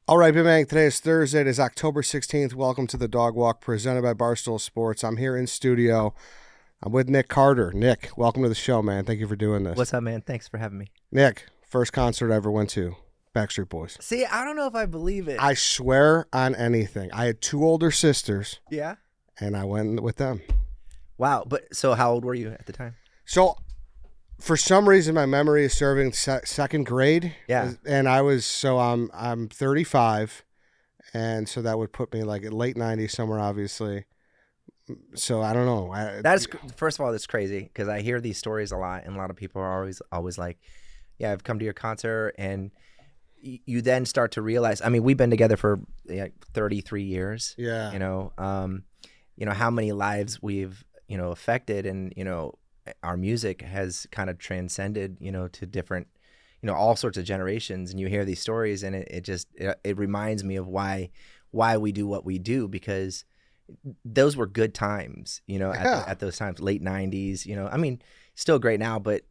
All right, Big Bang. Today is Thursday. It is October 16th. Welcome to the Dog Walk presented by Barstool Sports. I'm here in studio. I'm with Nick Carter. Nick, welcome to the show, man. Thank you for doing this. What's up, man? Thanks for having me. Nick, first concert I ever went to, Backstreet Boys. See, I don't know if I believe it. I swear on anything. I had two older sisters, Yeah? and I went with them. Wow. But so how old were you at the time? So, for some reason, my memory is serving second grade. Yeah. And I'm 35, and so that would put me like at late 90s somewhere, obviously. So I don't know. That's first of all, that's crazy because I hear these stories a lot, and a lot of people are always like, "Yeah, I've come to your concert," and you then start to realize. I mean, we've been together for 33 years. Yeah. How many lives we've affected, and our music has kind of transcended to different all sorts of generations, and you hear these stories, and it reminds me of why we do what we do, because those were good times, at those times, late 90s, I mean, still great now, but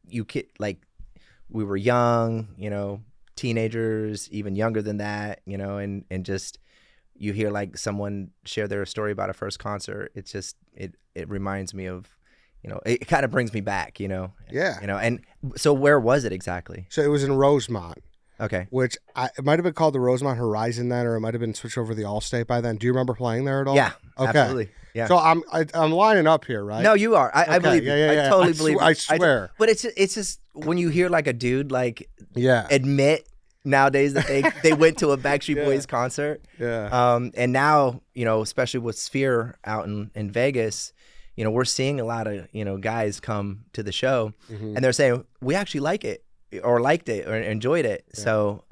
we were young, teenagers, even younger than that, and just, you hear like someone share their story about a first concert. It's just, it reminds me of, it kind of brings me back, Yeah. And so where was it exactly? So it was in Rosemont. Okay. Which it might have been called the Rosemont Horizon then, or it might have been switched over to the Allstate by then. Do you remember playing there at all? Yeah, okay. Absolutely. Yeah. So I'm lining up here, right? No, you are. I believe you. Yeah. I totally believe you. I swear. But it's just when you hear like a dude yeah, admit nowadays that they went to a Backstreet Boys concert. Yeah. And now, especially with Sphere out in Vegas, we're seeing a lot of, guys come to the show, and they're saying, we actually like it, or liked it, or enjoyed it. Yeah. So,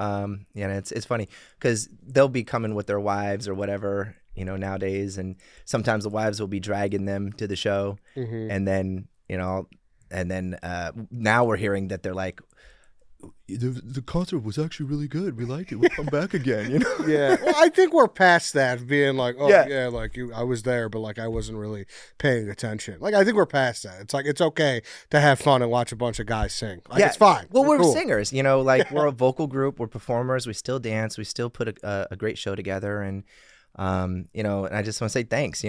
it's funny because they'll be coming with their wives or whatever, nowadays. And sometimes the wives will be dragging them to the show. And then, now we're hearing that they're like, the concert was actually really good. We liked it. We'll come back again, Yeah. Well, I think we're past that, being like, I was there, but like I wasn't really paying attention. Like I think we're past that. It's like it's okay to have fun and watch a bunch of guys sing. Like it's fine. Well, we're cool. singers, we're a vocal group. We're performers. We still dance. We still put a great show together, and and I just want to say thanks.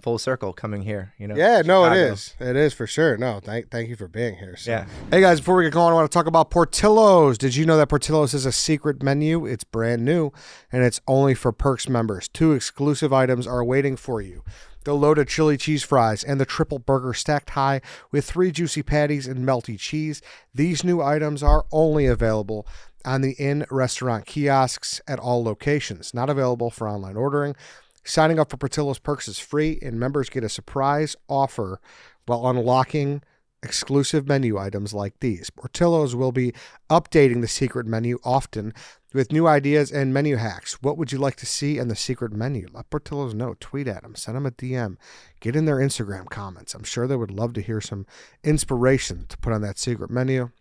Full circle coming here. Yeah, no, Chicago. it is for sure. No, thank you for being here. So. Yeah. Hey guys, before we get going, I want to talk about Portillo's. Did you know that Portillo's is a secret menu? It's brand new, and it's only for Perks members. 2 exclusive items are waiting for you: the loaded chili cheese fries and the triple burger stacked high with 3 juicy patties and melty cheese. These new items are only available on the in-restaurant kiosks at all locations, not available for online ordering. Signing up for Portillo's Perks is free, and members get a surprise offer while unlocking exclusive menu items like these. Portillo's will be updating the secret menu often with new ideas and menu hacks. What would you like to see in the secret menu? Let Portillo's know. Tweet at them. Send them a DM. Get in their Instagram comments. I'm sure they would love to hear some inspiration to put on that secret menu.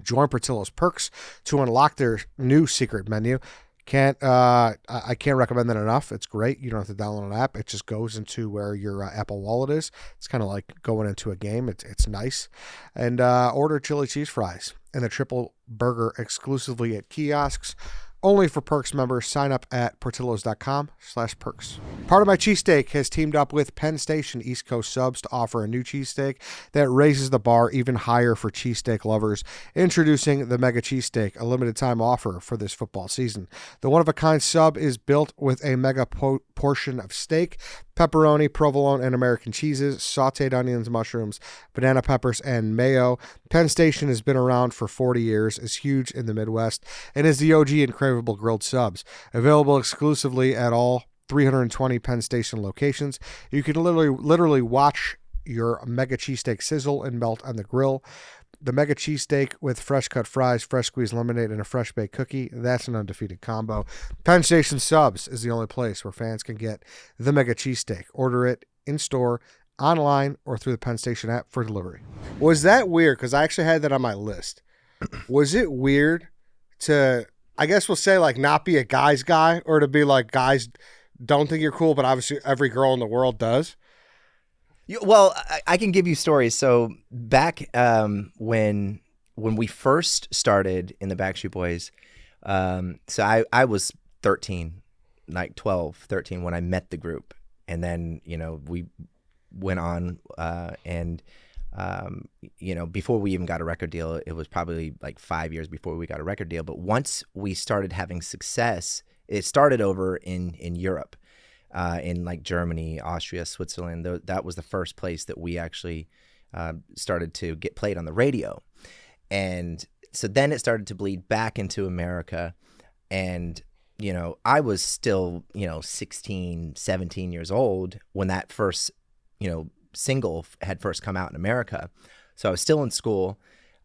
Join Portillo's Perks to unlock their new secret menu. I can't recommend that enough. It's great. You don't have to download an app. It just goes into where your Apple Wallet is. It's kind of like going into a game. It's nice. And order chili cheese fries and the triple burger exclusively at kiosks. Only for Perks members. Sign up at portillos.com/perks. Part of My Cheesesteak has teamed up with Penn Station East Coast Subs to offer a new cheesesteak that raises the bar even higher for cheesesteak lovers. Introducing the Mega Cheesesteak, a limited time offer for this football season. The one-of-a-kind sub is built with a mega portion of steak, pepperoni, provolone, and American cheeses, sauteed onions, mushrooms, banana peppers, and mayo. Penn Station has been around for 40 years, is huge in the Midwest, and is the OG in craveable grilled subs. Available exclusively at all 320 Penn Station locations. You can literally watch your Mega Cheesesteak sizzle and melt on the grill. The Mega Cheesesteak with fresh cut fries, fresh squeezed lemonade, and a fresh baked cookie. That's an undefeated combo. Penn Station Subs is the only place where fans can get the Mega Cheesesteak. Order it in store, online, or through the Penn Station app for delivery. Was that weird? Because I actually had that on my list. Was it weird to, I guess we'll say, like, not be a guy's guy, or to be like, guys don't think you're cool, but obviously every girl in the world does? Well, I can give you stories. So back when we first started in the Backstreet Boys, So I was 13, like 12, 13 when I met the group. And then, we went on and, before we even got a record deal, it was probably like 5 years before we got a record deal. But once we started having success, it started over in Europe, in like Germany, Austria, Switzerland. That was the first place that we actually started to get played on the radio. And so then it started to bleed back into America. And, I was still, 16, 17 years old when that first, single had first come out in America. So I was still in school.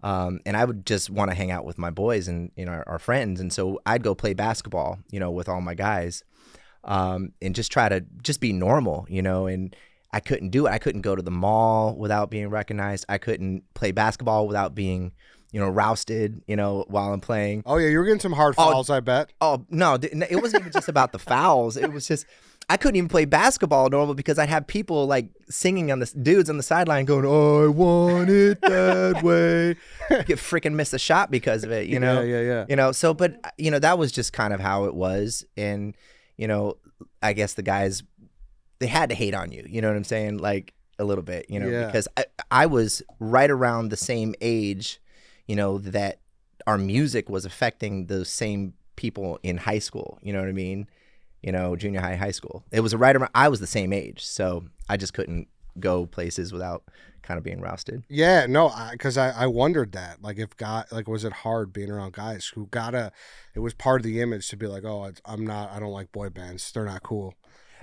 And I would just want to hang out with my boys and, our friends. And so I'd go play basketball, with all my guys, and just try to just be normal, and I couldn't do it. I couldn't go to the mall without being recognized. I couldn't play basketball without being, rousted, while I'm playing. Oh yeah, you were getting some hard fouls, I bet. Oh no, it wasn't even just about the fouls. It was just, I couldn't even play basketball normal because I'd have people like singing dudes on the sideline going, "I want it that way." Get freaking miss a shot because of it, Yeah. So, but that was just kind of how it was, and I guess the guys, they had to hate on you. You know what I'm saying? Like a little bit, because I was right around the same age, that our music was affecting those same people in high school. You know what I mean? Junior high school. It was right around, I was the same age. So I just couldn't go places without kind of being rousted. Yeah, no, because I wondered that. Like, was it hard being around guys who it was part of the image to be like, oh, I don't like boy bands. They're not cool.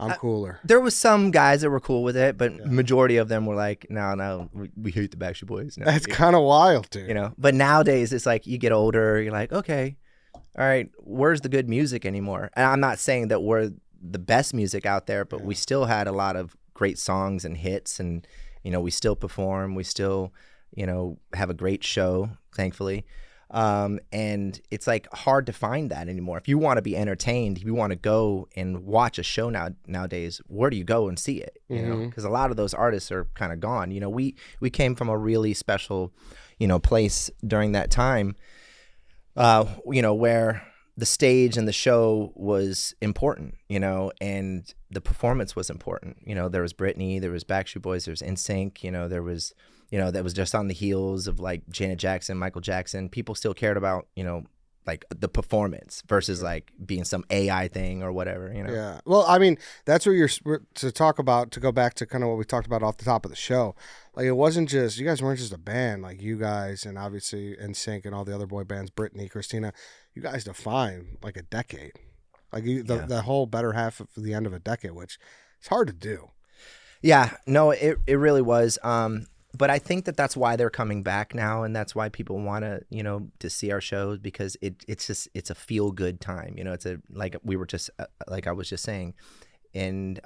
I'm cooler. There was some guys that were cool with it, but majority of them were like, no, we hate the Backstreet Boys. No, that's kind of wild, dude. But nowadays it's like you get older, you're like, okay, all right, where's the good music anymore? And I'm not saying that we're the best music out there, but we still had a lot of great songs and hits, and we still perform, we still have a great show, thankfully. And it's like hard to find that anymore. If you want to be entertained, if you want to go and watch a show nowadays, where do you go and see it? Because a lot of those artists are kind of gone. We came from a really special, place during that time, where the stage and the show was important, and the performance was important. There was Britney, there was Backstreet Boys, there was NSYNC, there was, that was just on the heels of like Janet Jackson, Michael Jackson. People still cared about, like the performance versus like being some AI thing or whatever, Yeah. Well, I mean, that's what to go back to kind of what we talked about off the top of the show. Like, it wasn't just, you guys weren't just a band, like you guys and obviously NSYNC and all the other boy bands, Britney, Christina, you guys defined like a decade. Like the whole better half of the end of a decade, which it's hard to do. Yeah, no, it really was. But I think that's why they're coming back now, and that's why people want to, to see our shows, because it's a feel good time. It's like I was just saying, and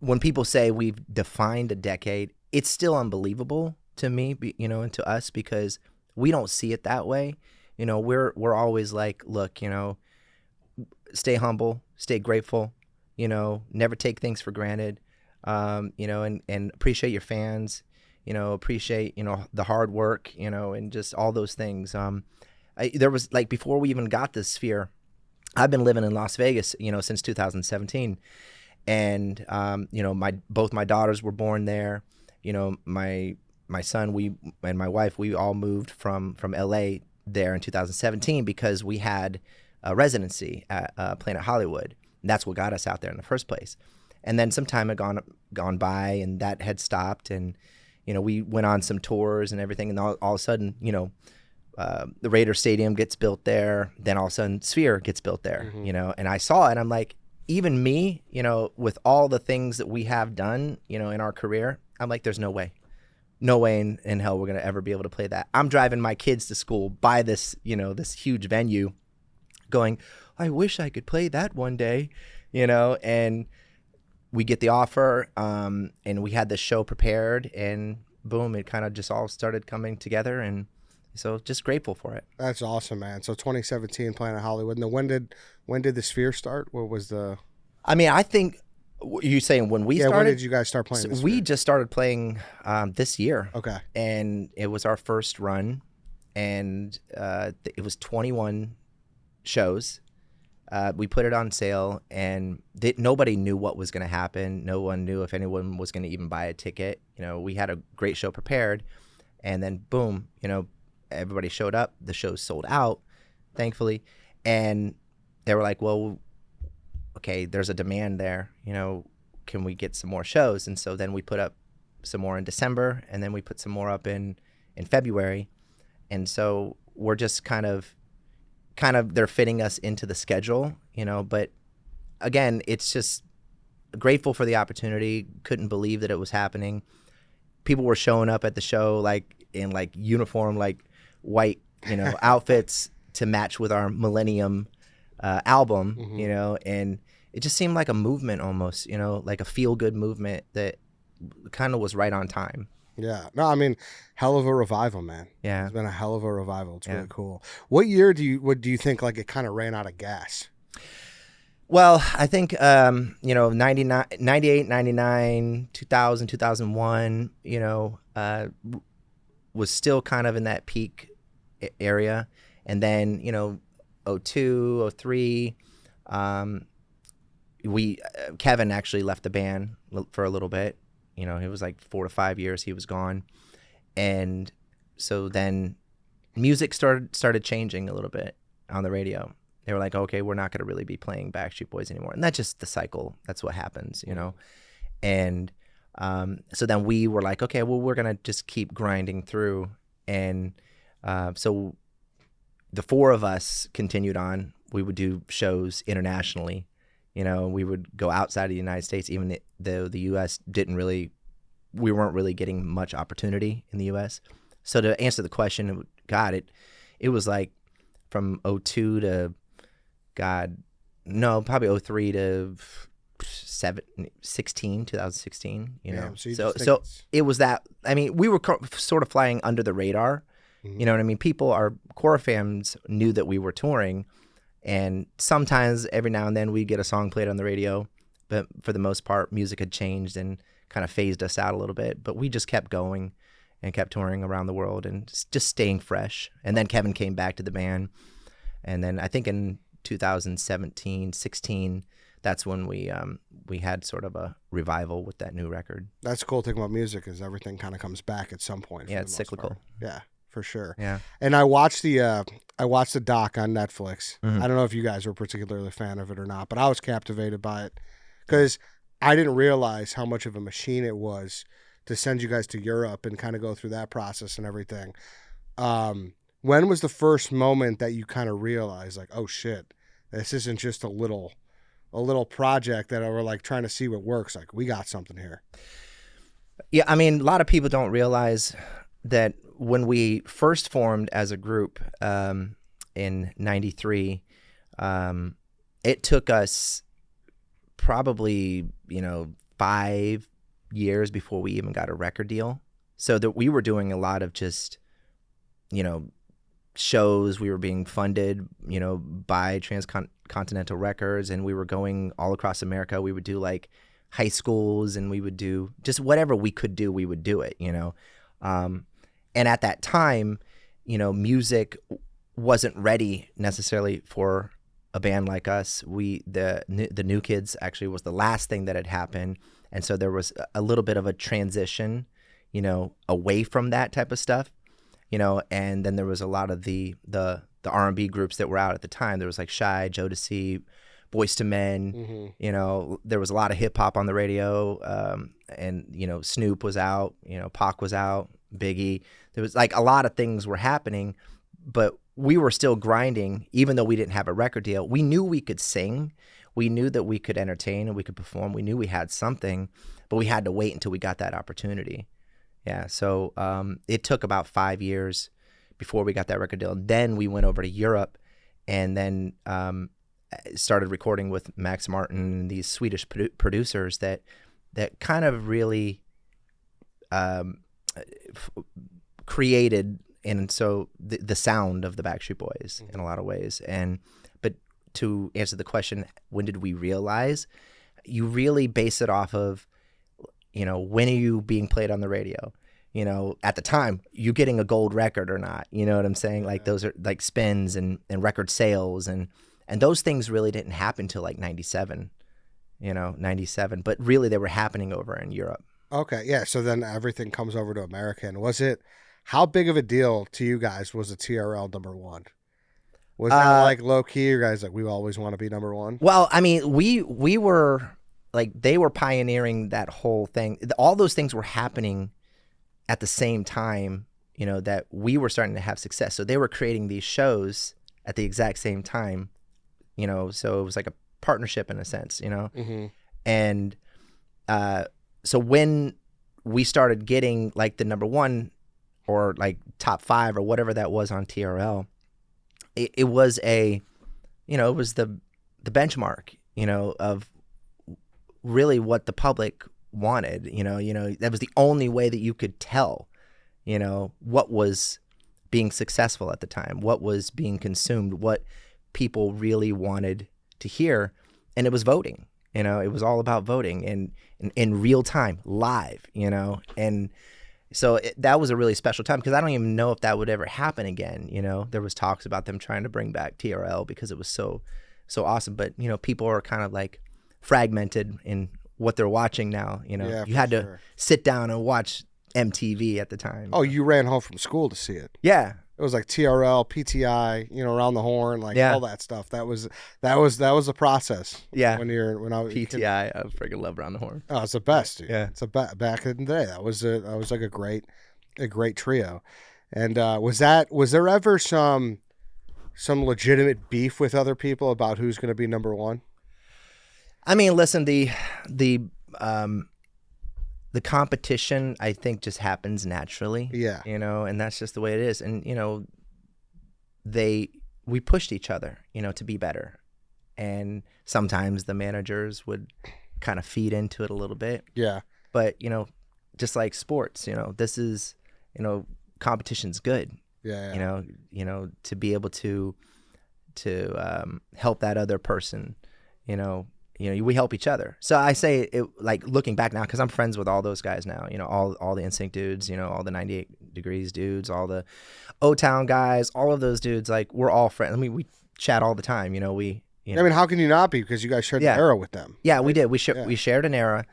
when people say we've defined a decade, it's still unbelievable to me, and to us, because we don't see it that way. We're always like, look, stay humble, stay grateful, never take things for granted. And appreciate your fans, appreciate, the hard work, and just all those things. There was like, before we even got this Sphere, I've been living in Las Vegas, since 2017. And, both my daughters were born there. My son, and my wife, we all moved from LA there in 2017 because we had a residency at Planet Hollywood. And that's what got us out there in the first place. And then some time had gone by, and that had stopped, and we went on some tours and everything, and all of a sudden, the Raider Stadium gets built there. Then all of a sudden, Sphere gets built there. And I saw it, and I'm like, even me, with all the things that we have done, in our career, I'm like, there's no way in hell we're gonna ever be able to play that. I'm driving my kids to school by this, this huge venue, going, I wish I could play that one day, and we get the offer, and we had the show prepared, and boom, it kind of just all started coming together, and so just grateful for it. That's awesome, man. So 2017, Planet Hollywood. And then when did the Sphere start? What was the? I mean, I think you saying when we started. When did you guys start playing? So we just started playing this year. Okay. And it was our first run, and it was 21 shows. We put it on sale, and nobody knew what was going to happen. No one knew if anyone was going to even buy a ticket. We had a great show prepared, and then boom, everybody showed up. The show sold out, thankfully, and they were like, well, okay, there's a demand there. Can we get some more shows? And so then we put up some more in December, and then we put some more up in February. And so we're just kind of they're fitting us into the schedule, but again, it's just grateful for the opportunity. Couldn't believe that it was happening. People were showing up at the show in uniform, white, outfits to match with our Millennium album, and it just seemed like a movement almost, like a feel-good movement that kind of was right on time. Yeah. No, I mean, hell of a revival, man. Yeah. It's been a hell of a revival. It's really cool. What year do you think it kind of ran out of gas? Well, I think, 99, 98, 99, 2000, 2001, was still kind of in that peak area. And then, 02, 03, Kevin actually left the band for a little bit. It was 4 to 5 years he was gone. And so then music started changing a little bit on the radio. They were like, okay, we're not going to really be playing Backstreet Boys anymore. And that's just the cycle. That's what happens, And so then we were like, okay, well, we're going to just keep grinding through. And so the four of us continued on. We would do shows internationally. We would go outside of the United States, even though the U.S. we weren't really getting much opportunity in the U.S. So to answer the question, it was from 02 to, probably 03 to 2016. Yeah, so it was that. I mean, we were sort of flying under the radar. Mm-hmm. You know what I mean? Our core fans knew that we were touring. And sometimes, every now and then, we'd get a song played on the radio. But for the most part, music had changed and kind of phased us out a little bit. But we just kept going and kept touring around the world and just staying fresh. And then Kevin came back to the band. And then I think in 2017, 16, that's when we had sort of a revival with that new record. That's the cool thing about music is everything kind of comes back at some point. Yeah, it's cyclical. Part. Yeah. For sure. Yeah. And I watched the doc on Netflix. Mm-hmm. I don't know if you guys were particularly a fan of it or not, but I was captivated by it because I didn't realize how much of a machine it was to send you guys to Europe and kind of go through that process and everything. When was the first moment that you kind of realized oh shit, this isn't just a little project that we're trying to see what works. We got something here. Yeah. I mean, a lot of people don't realize that when we first formed as a group in 93, it took us probably 5 years before we even got a record deal. So that we were doing a lot of just shows. We were being funded by Transcontinental Records, and we were going all across America. We would do high schools, and we would do just whatever we could do. We would do it. And at that time, music wasn't ready necessarily for a band like us. The New Kids actually was the last thing that had happened, and so there was a little bit of a transition, away from that type of stuff, And then there was a lot of the R&B groups that were out at the time. There was Shy, Jodeci, Boyz II Men. Mm-hmm. There was a lot of hip hop on the radio, and Snoop was out. Pac was out. Biggie. There was a lot of things were happening, but we were still grinding, even though we didn't have a record deal. We knew we could sing. We knew that we could entertain and we could perform. We knew we had something, but we had to wait until we got that opportunity. Yeah. So it took about 5 years before we got that record deal. Then we went over to Europe and then started recording with Max Martin and these Swedish producers that kind of really created, and so the sound of the Backstreet Boys in a lot of ways. But to answer the question, when did we realize? You really base it off of, when are you being played on the radio? you know, at the time, you getting a gold record or not. You know what I'm saying? Like those are like spins and record sales and those things really didn't happen till like 97, you know, 97. But really they were happening over in Europe. Okay, yeah. So then everything comes over to America. And how big of a deal to you guys was the TRL #1? Was that like low key? You guys like, we always want to be #1? Well, I mean, we were like, they were pioneering that whole thing. All those things were happening at the same time, you know, that we were starting to have success. So they were creating these shows at the exact same time, you know, so it was like a partnership in a sense, you know? Mm-hmm. And so when we started getting like the #1 or like top 5 or whatever that was on TRL, it was a, you know, it was the benchmark, you know, of really what the public wanted, you know, that was the only way that you could tell, you know, what was being successful at the time, what was being consumed, what people really wanted to hear. And it was voting, you know, it was all about voting and in real time, live, you know, and so that was a really special time because I don't even know if that would ever happen again. You know, there was talks about them trying to bring back TRL because it was so awesome. But, you know, people are kind of like fragmented in what they're watching now. You know, you had to sit down and watch MTV at the time. Oh, you ran home from school to see it. Yeah. It was like TRL, PTI, you know, Around the Horn, like all that stuff. That was the process. Yeah. When I was PTI, I freaking love Around the Horn. Oh, it's the best, dude. Yeah. It's back in the day. That was like a great trio. And was there ever some legitimate beef with other people about who's going to be #1? I mean, listen, the competition, I think, just happens naturally. Yeah. You know, and that's just the way it is. And, you know, we pushed each other, you know, to be better. And sometimes the managers would kind of feed into it a little bit. Yeah. But, you know, just like sports, you know, this is, you know, competition's good. Yeah. You know, to be able to help that other person, you know, we help each other. So I say it like looking back now, because I'm friends with all those guys now, you know, all the NSYNC dudes, you know, all the 98 Degrees dudes, all the O-Town guys, all of those dudes, like we're all friends. I mean, we chat all the time, you know, I mean, how can you not be? Because you guys shared an era with them. Yeah, right? We did. We shared an era.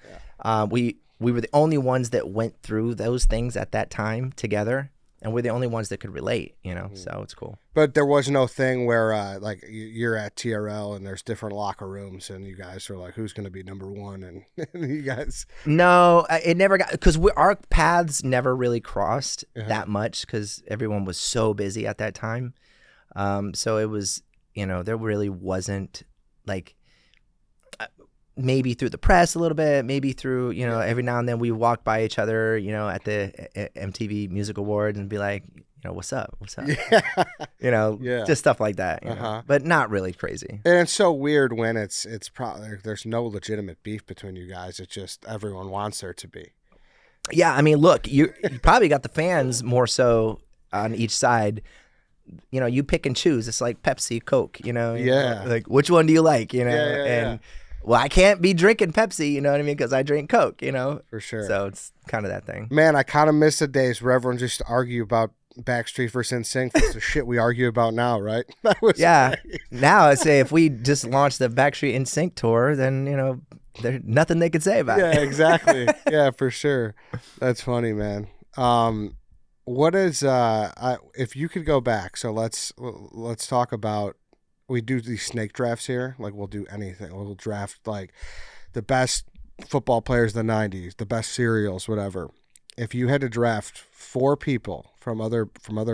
Yeah. We were the only ones that went through those things at that time together. And we're the only ones that could relate, you know, so it's cool. But there was no thing where, like, you're at TRL and there's different locker rooms and you guys are like, who's going to be #1? And you guys... No, it never got... Because our paths never really crossed that much because everyone was so busy at that time. So it was, you know, there really wasn't, like... maybe through the press a little bit, maybe through, you know, every now and then we walk by each other, you know, at the MTV Music Awards and be like, you know, what's up? Yeah. You know, just stuff like that, you know? But not really crazy. And it's so weird when it's probably, there's no legitimate beef between you guys. It's just everyone wants there to be. Yeah, I mean, look, you probably got the fans more so on each side. You know, you pick and choose. It's like Pepsi, Coke, you know? Yeah. Like, which one do you like, you know? Yeah. Well, I can't be drinking Pepsi, you know what I mean? Because I drink Coke, you know? For sure. So it's kind of that thing. Man, I kind of miss the days where everyone just argue about Backstreet versus NSYNC. That's the shit we argue about now, right? That was great. Great. Now I say if we just launched the Backstreet NSYNC tour, then, you know, there's nothing they could say about it. Yeah, exactly. Yeah, for sure. That's funny, man. What is if you could go back? So let's talk about. We do these snake drafts here. Like, we'll do anything. We'll draft, like, the best football players of the 90s, the best cereals, whatever. If you had to draft 4 people from other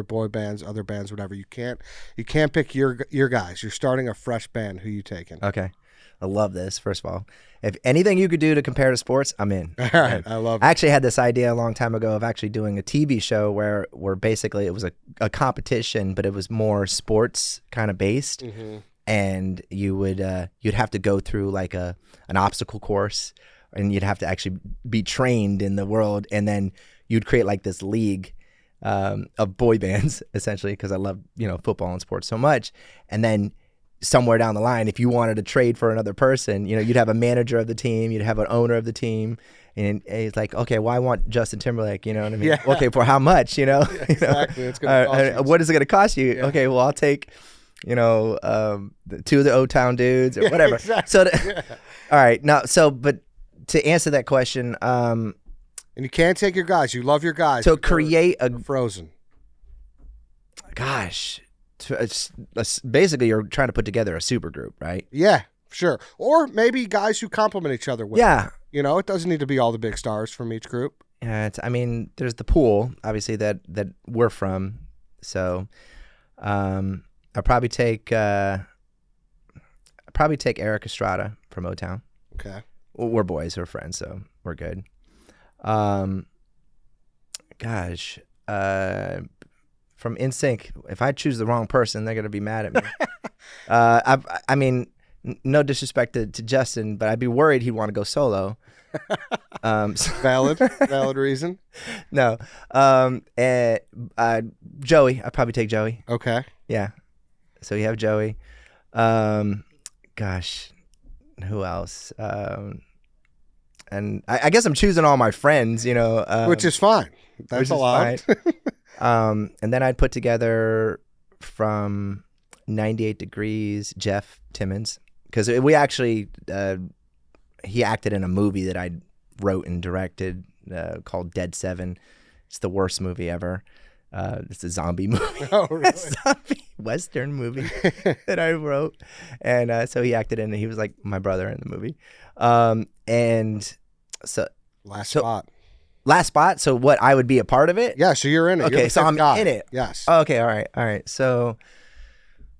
boy bands, other bands, whatever, you can't pick your guys. You're starting a fresh band. Who you taking? Okay. I love this, first of all. If anything you could do to compare to sports, I'm in. All right. I love it. I actually had this idea a long time ago of actually doing a TV show where basically it was a competition, but it was more sports kind of based. Mm-hmm. And you would you'd have to go through like an obstacle course, and you'd have to actually be trained in the world, and then you'd create like this league of boy bands, essentially, because I love, you know, football and sports so much. And then somewhere down the line, if you wanted to trade for another person, you know, you'd have a manager of the team, you'd have an owner of the team, and it's like, okay, well, I want Justin Timberlake, you know what I mean? Yeah. Okay, for how much, you know? Yeah, exactly. It's gonna cost you. What is it going to cost you? Yeah. Okay, well, I'll take, you know, the 2 of the O-Town dudes or whatever. Exactly. So, Yeah. all right, now, but to answer that question, And you can't take your guys. You love your guys. so but they're- create a, they're frozen. gosh, basically you're trying to put together a super group, right? Yeah, sure. Or maybe guys who complement each other. Yeah. You know, it doesn't need to be all the big stars from each group. Yeah, I mean, there's the pool, obviously that we're from. So, I'll probably take Eric Estrada from O-Town. Okay. We're boys, we're friends, so we're good. Gosh, from NSYNC, if I choose the wrong person, they're gonna be mad at me. I mean, no disrespect to Justin, but I'd be worried he'd want to go solo. Valid reason. No. Joey. I'd probably take Joey. Okay. Yeah. So you have Joey. Gosh, who else? And I guess I'm choosing all my friends, you know. Which is fine. That's which is allowed. fine. And then I'd put together from 98 Degrees, Jeff Timmons. Because we actually, he acted in a movie that I wrote and directed called Dead 7. It's the worst movie ever. It's a zombie movie. Oh, really? A zombie Western movie that I wrote. And so he acted in it. He was like my brother in the movie. And so Last spot. last spot. So what, I would be a part of it? Yeah, so you're in it. Okay, You're the so fifth I'm guy. in it. Yes. Okay, all right. So,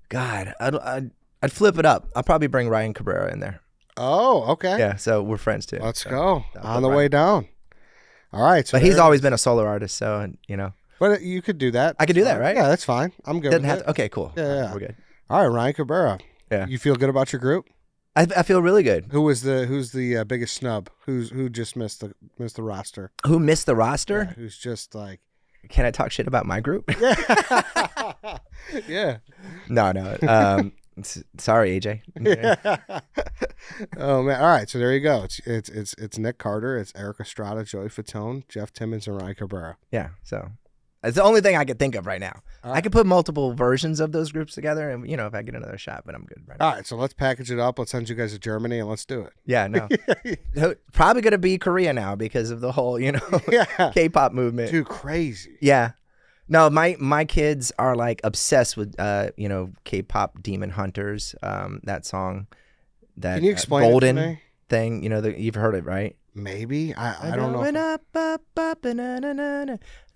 God, I'd flip it up. I'll probably bring Ryan Cabrera in there. Oh, okay. Yeah, so we're friends too. Let's So go. I'll On put the Ryan. way down. All right. So But he's there- always been a solo artist, so, you know. But you could do that. I could do that, right? Yeah, that's fine. I'm good Doesn't with have it. to, okay, cool. Yeah, All right, yeah. we're good. All right, Ryan Cabrera. Yeah. You feel good about your group? I feel really good. Who's the biggest snub? Who just missed the roster? Who missed the Yeah, roster? who's just like Can I talk shit about my group? yeah. Yeah. No. Sorry, AJ. Oh man! All right, so there you go. It's Nick Carter, it's Eric Estrada, Joey Fatone, Jeff Timmons, and Ryan Cabrera. Yeah, so it's the only thing I could think of right now. All I right. could put multiple versions of those groups together, and you know, if I get another shot, but I'm good right now. All right, so let's package it up. Let's send you guys to Germany and let's do it. Yeah, no. Probably gonna be Korea now because of the whole, you know, Yeah, K-pop movement. too crazy. Yeah. No, my kids are like obsessed with you know, K-pop Demon Hunters. That song, that Can you explain Golden it to me? thing. You know, you've heard it, right? Maybe I don't know. Going if- up, up, na, na, na, na,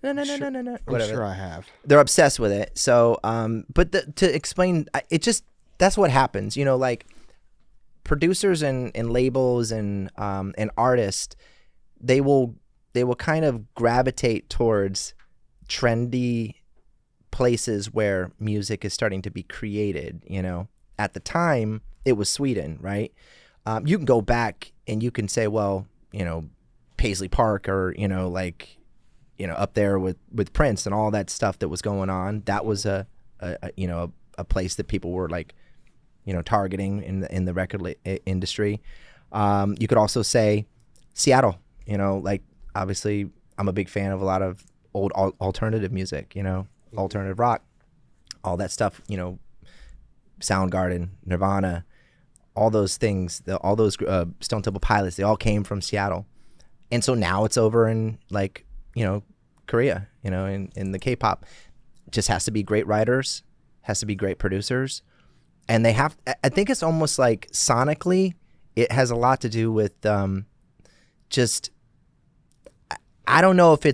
na, na, na, na, na, I'm whatever. sure I have. They're obsessed with it. So, but to explain, it just, that's what happens. You know, like producers and labels and artists, they will kind of gravitate towards trendy places where music is starting to be created. You know, at the time it was Sweden, right? You can go back and you can say, well, you know, Paisley Park, or, you know, like, you know, up there with Prince and all that stuff that was going on. That was a place that people were like, you know, targeting in the record industry. You could also say Seattle, you know, like obviously I'm a big fan of a lot of old alternative music, you know, alternative rock, all that stuff, you know, Soundgarden, Nirvana, all those things, all those Stone Temple Pilots, they all came from Seattle. And so now it's over in, like, you know, Korea, you know, in the K-pop. It just has to be great writers, has to be great producers. And they have, I think it's almost like sonically, it has a lot to do with just, I don't know if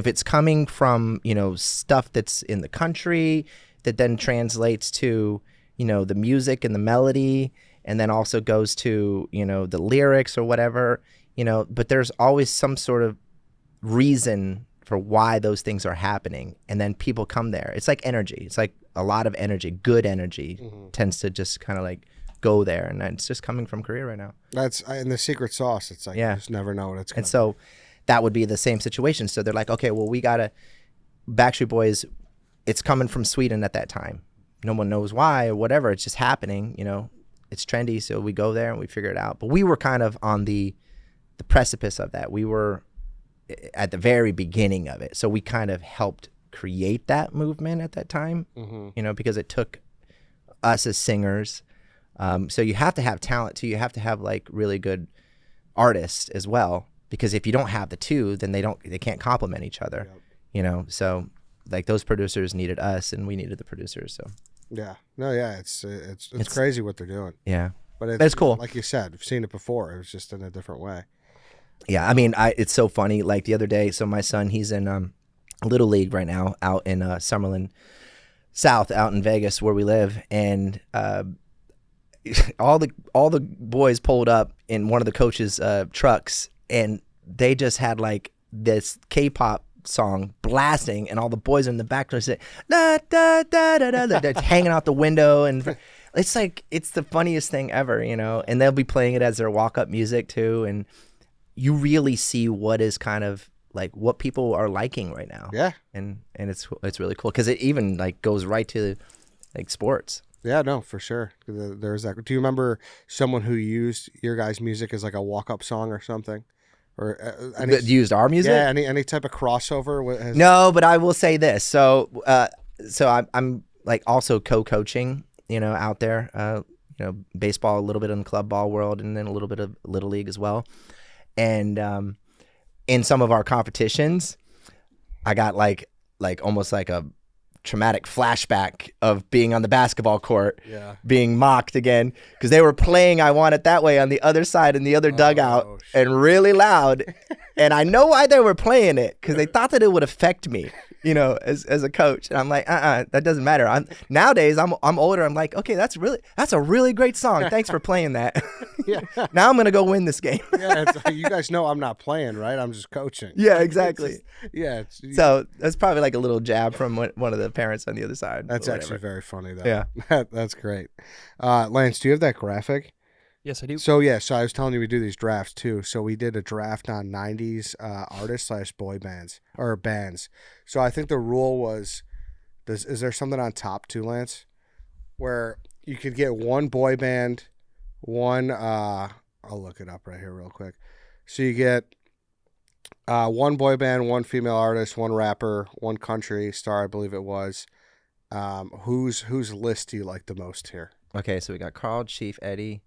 it's coming from, you know, stuff that's in the country that then translates to, you know, the music and the melody, and then also goes to, you know, the lyrics or whatever, you know, but there's always some sort of reason for why those things are happening. And then people come there. It's like energy. It's like a lot of energy, good energy tends to just kind of like go there. And it's just coming from Korea right now. That's in the secret sauce. It's like Yeah. you just never know what it's going And to so that would be the same situation. So they're like, okay, well, we got to, Backstreet Boys, it's coming from Sweden at that time. no one knows why or whatever. It's just happening, it's trendy. So we go there and we figure it out. But we were kind of on the precipice of that. We were at the very beginning of it. So we kind of helped create that movement at that time, because it took us as singers. So you have to have talent too. You have to have like really good artists as well, because if you don't have the two, then they can't complement each other, so like those producers needed us and we needed the producers. So it's crazy what they're doing. Yeah. But it's cool. Like you said, I've seen it before. It was just in a different way. Yeah. I mean, it's so funny. Like the other day, so my son, he's in Little League right now out in Summerlin South, out in Vegas where we live. And all the boys pulled up in one of the coach's trucks, and they just had like this K-pop song blasting, and all the boys in the back saying da da da da da. They're hanging out the window, and it's like it's the funniest thing ever, And they'll be playing it as their walk-up music too, and you really see what is kind of like what people are liking right now. Yeah, and it's really cool because it even like goes right to like sports. Yeah, no, for sure. There's that. Do you remember someone who used your guys' music as like a walk-up song or something? Or used our music? Yeah, any type of crossover? No, but I will say this. So I'm like also co-coaching, out there, baseball, a little bit in the club ball world, and then a little bit of Little League as well. And in some of our competitions, I got like almost like a traumatic flashback of being on the basketball court, being mocked again because they were playing I Want It That Way on the other side in the other dugout and really loud. And I know why they were playing it, because they thought that it would affect me, as a coach. And I'm like, that doesn't matter. Nowadays I'm older. I'm like, okay, that's a really great song. Thanks for playing that. Now I'm gonna go win this game. You guys know I'm not playing, right? I'm just coaching. Yeah, exactly. So that's probably like a little jab from one of the parents on the other side. That's actually very funny, though. Yeah, that's great. Lance, do you have that graphic? Yes, I do. So I was telling you we do these drafts too. So we did a draft on 90s artists / boy bands or bands. So I think the rule was, is there something on top too, Lance, where you could get one boy band, one I'll look it up right here real quick. So you get one boy band, one female artist, one rapper, one country star, I believe it was. Whose list do you like the most here? Okay, so we got Carl, Chief, Eddie,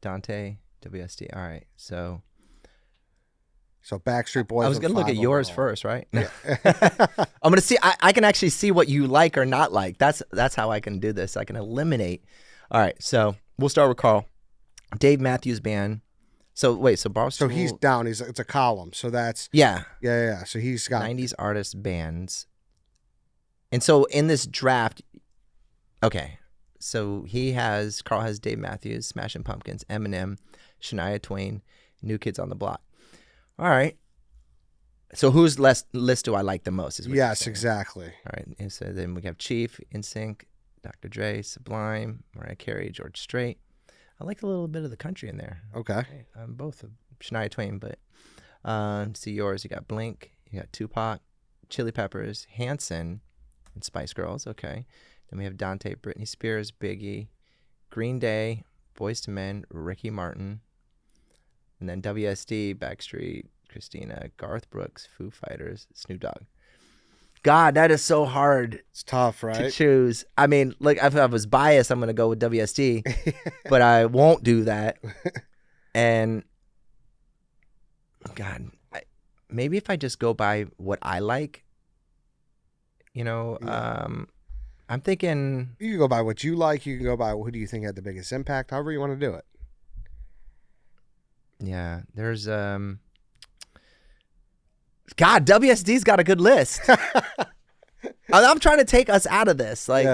Dante, WSD. All right, so Backstreet Boys. I was going to look at yours first, right? Yeah. I'm going to see. I can actually see what you like or not like. That's how I can do this. I can eliminate. All right, so we'll start with Carl. Dave Matthews Band. So wait, so Barstool. So he's down. It's a column. So that's yeah. So he's got 90s artists bands. And so in this draft, okay. So Carl has Dave Matthews, Smashing Pumpkins, Eminem, Shania Twain, New Kids on the Block. All right. So whose list do I like the most? Yes, exactly. All right. And so then we have Chief, NSYNC, Dr. Dre, Sublime, Mariah Carey, George Strait. I like a little bit of the country in there. Okay. Both of Shania Twain, but see yours. You got Blink, you got Tupac, Chili Peppers, Hanson, and Spice Girls. Okay. Then we have Dante, Britney Spears, Biggie, Green Day, Boyz II Men, Ricky Martin, and then WSD, Backstreet, Christina, Garth Brooks, Foo Fighters, Snoop Dogg. God, that is so hard. It's tough, right? To choose. I mean, like if I was biased, I'm going to go with WSD, but I won't do that. And God, maybe if I just go by what I like, I'm thinking you can go by what you like. You can go by who do you think had the biggest impact. However you want to do it. Yeah, there's God, WSD's got a good list. I'm trying to take us out of this. Like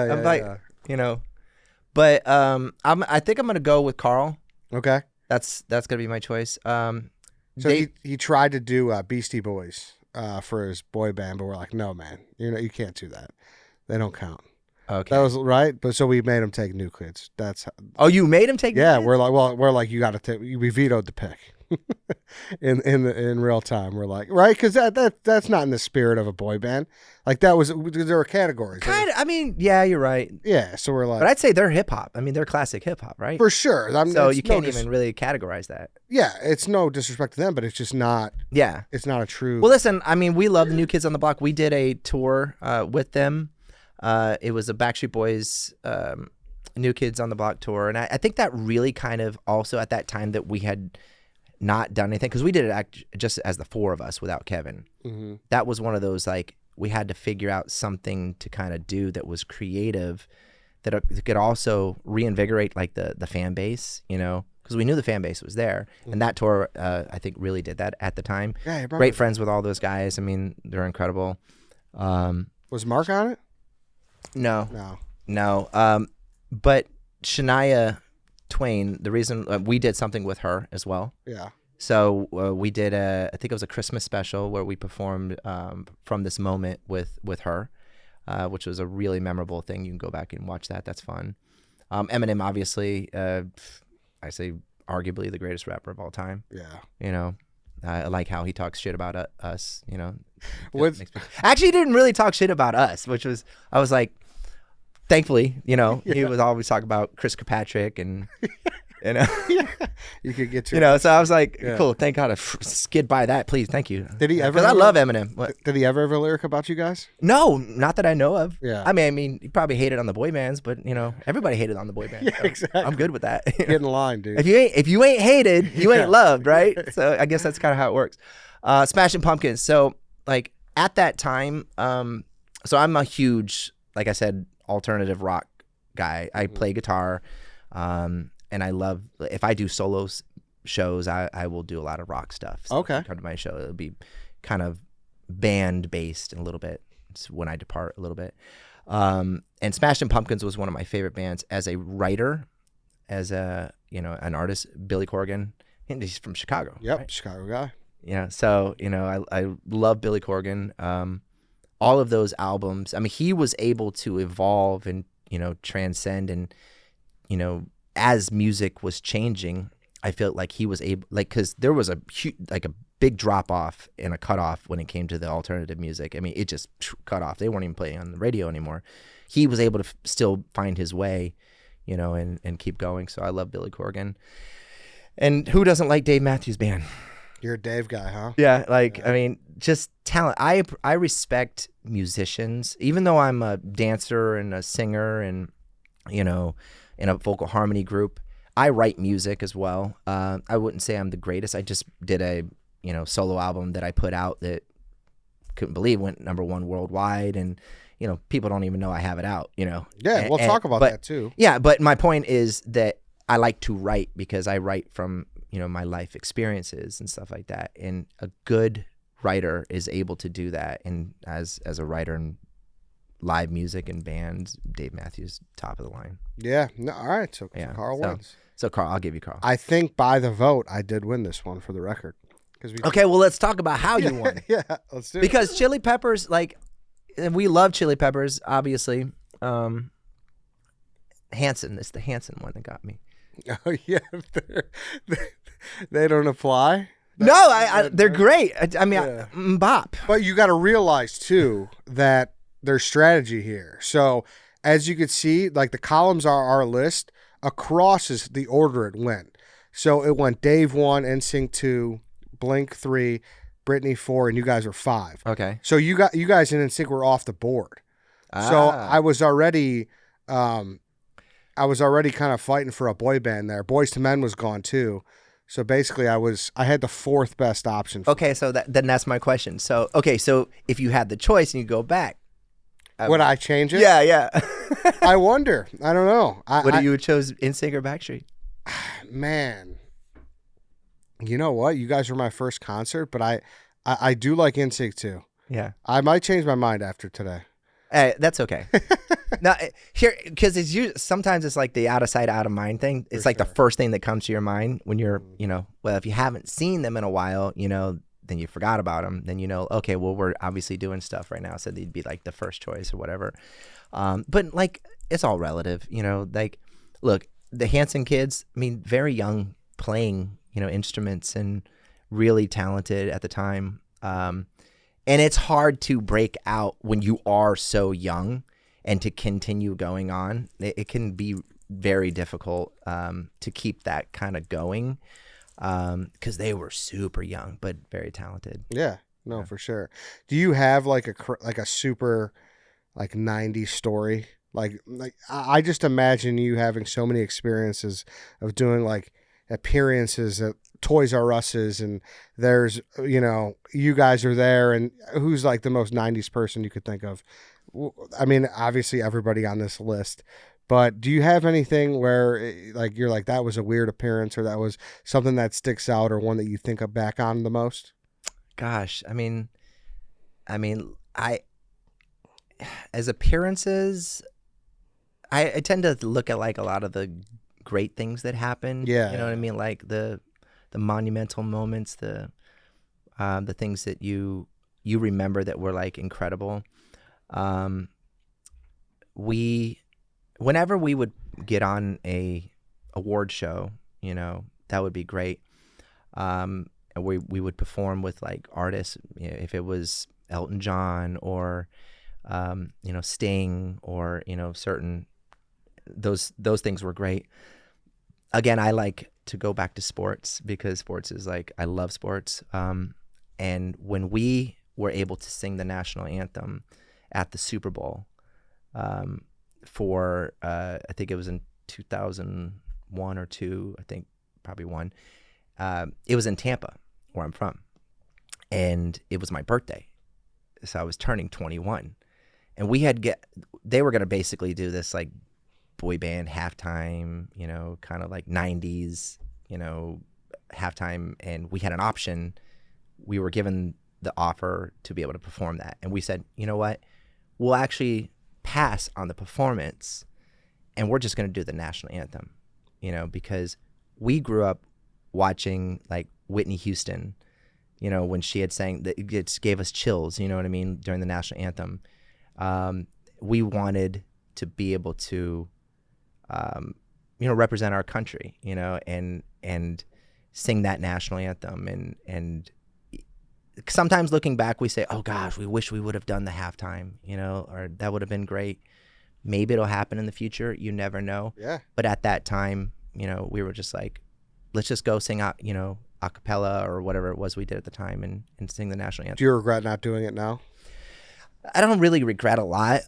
But I think I'm gonna go with Carl. Okay, that's gonna be my choice. So he tried to do Beastie Boys for his boy band, but we're like, no, man, you can't do that. They don't count. Okay, that was right. But so we made him take New Kids. That's you made him take. Yeah, New Kids? we're like, you got to take. We vetoed the pick. in real time. We're like, right? Because that's not in the spirit of a boy band. Like that was there were categories. Kind of. I mean, yeah, you're right. Yeah. So we're like, But I'd say they're hip hop. I mean, they're classic hip hop, right? for sure. So you can't even really categorize that. Yeah, it's no disrespect to them, but it's just not. Yeah. It's not a true. Well, listen. I mean, we love the New Kids on the Block. We did a tour with them. It was a Backstreet Boys New Kids on the Block tour, and I think that really kind of also at that time that we had not done anything because we did it just as the four of us without Kevin. Mm-hmm. That was one of those like we had to figure out something to kind of do that was creative, that could also reinvigorate like the fan base, you know, because we knew the fan base was there, and that tour I think really did that at the time. Yeah, great friends with all those guys. I mean, they're incredible. Was Mark on it? No. But Shania Twain, the reason we did something with her as well. Yeah. So we did I think it was a Christmas special where we performed From This Moment with her, which was a really memorable thing. You can go back and watch that. That's fun. Eminem, obviously, I say arguably the greatest rapper of all time. Yeah. You know, I like how he talks shit about us, you know. Actually, he didn't really talk shit about us, which was, I was like, thankfully, you know, he would always talk about Chris Kirkpatrick and, you know. You could get to you know, so I was like, cool, thank God I skid by that, please, thank you. Did he ever? Because I love Eminem. What? Did he ever have a lyric about you guys? No, not that I know of. Yeah. I mean, he probably hated on the boy bands, but, you know, everybody hated on the boy bands. Yeah, so exactly. I'm good with that. Get in line, dude. If you ain't hated, you ain't loved, right? So I guess that's kind of how it works. Smashing Pumpkins. So, like, at that time, so I'm a huge, like I said, alternative rock guy. I play guitar, and I love, if I do solo shows, I will do a lot of rock stuff. So Okay. come to my show, it'll be kind of band based a little bit. It's when I depart a little bit. And Smashing Pumpkins was one of my favorite bands as a writer, as a, you know, an artist. Billy Corgan, and he's from Chicago. Yep, right? Chicago guy. Yeah, so, you know, I love Billy Corgan. All of those albums, I mean, he was able to evolve and, you know, transcend, and, you know, as music was changing, I felt like he was able, like, because there was a huge, like a big drop off and a cutoff when it came to the alternative music. I mean, it just cut off. They weren't even playing on the radio anymore. He was able to still find his way, you know, and keep going. So I love Billy Corgan. And who doesn't like Dave Matthews Band? You're a Dave guy, huh? Yeah, like, I mean, just talent. I respect musicians, even though I'm a dancer and a singer and, you know, in a vocal harmony group. I write music as well. I wouldn't say I'm the greatest. I just did a, you know, solo album that I put out that couldn't believe went #1 worldwide, and, you know, people don't even know I have it out, you know. Yeah, we'll talk about that too. Yeah, but my point is that I like to write because I write from, you know, my life experiences and stuff like that. And a good writer is able to do that. And as a writer in live music and bands, Dave Matthews, top of the line. Yeah. No, all right. So Yeah, Carl wins. So Carl, I'll give you Carl. I think by the vote, I did win this one for the record. Okay, well, let's talk about how you won. Yeah, let's do it. Because Chili Peppers, like, and we love Chili Peppers, obviously. Hanson, it's the Hanson one that got me. Oh, yeah. They don't apply? They're great. I mean, Yeah. bop. But you got to realize, too, that there's strategy here. So, as you can see, like the columns are our list. Across is the order it went. So, it went Dave 1, NSYNC 2, Blink 3, Britney 4, and you guys were 5. Okay. So, you guys in NSYNC were off the board. So, I was already kind of fighting for a boy band there. Boys to Men was gone, too. So basically, I had the fourth best option. Okay, so then that's my question. So so if you had the choice and you go back, would I change it? Yeah. I wonder. I don't know. What do you chose, NSYNC or Backstreet? Man, you know what? You guys were my first concert, but I do like NSYNC too. Yeah, I might change my mind after today. That's okay. Now here, because sometimes it's like the out of sight, out of mind thing. It's like the first thing that comes to your mind when you're, you know, well, if you haven't seen them in a while, you know, then you forgot about them. Then you know, okay, well, we're obviously doing stuff right now, so they'd be like the first choice or whatever. But like, it's all relative, you know. Like, look, the Hanson kids. I mean, very young, playing, instruments and really talented at the time. And it's hard to break out when you are so young and to continue going on. It can be very difficult to keep that kind of going because they were super young but very talented. Yeah, no, for sure. Do you have like a super like 90s story? Like I just imagine you having so many experiences of doing like appearances at Toys R Us's, and there's, you guys are there, and who's like the most 90s person you could think of? I mean, obviously everybody on this list, but do you have anything where like you're like, that was a weird appearance, or that was something that sticks out, or one that you think of back on the most? Gosh, I mean, I as appearances, I tend to look at like a lot of the great things that happen. Yeah. You know what I mean? Like the monumental moments, the things that you remember that were like incredible. Whenever we would get on a award show, that would be great. And we would perform with like artists, if it was Elton John or Sting or certain those things were great. Again, I like to go back to sports because sports is like, I love sports. And when we were able to sing the national anthem at the Super Bowl for I think it was in 2001 or 2, I think probably 1. It was in Tampa, where I'm from, and it was my birthday, so I was turning 21, and they were gonna basically do this like boy band halftime, kind of like 90s, halftime, and we had an option. We were given the offer to be able to perform that, and we said, you know what, we'll actually pass on the performance, and we're just going to do the national anthem, because we grew up watching like Whitney Houston, when she had sang that, it just gave us chills, you know what I mean, during the national anthem. We wanted to be able to represent our country, and sing that national anthem. And sometimes looking back, we say, oh gosh, we wish we would have done the halftime, or that would have been great. Maybe it'll happen in the future. You never know. Yeah. But at that time, we were just like, let's just go sing out, a cappella or whatever it was we did at the time and sing the national anthem. Do you regret not doing it now? I don't really regret a lot.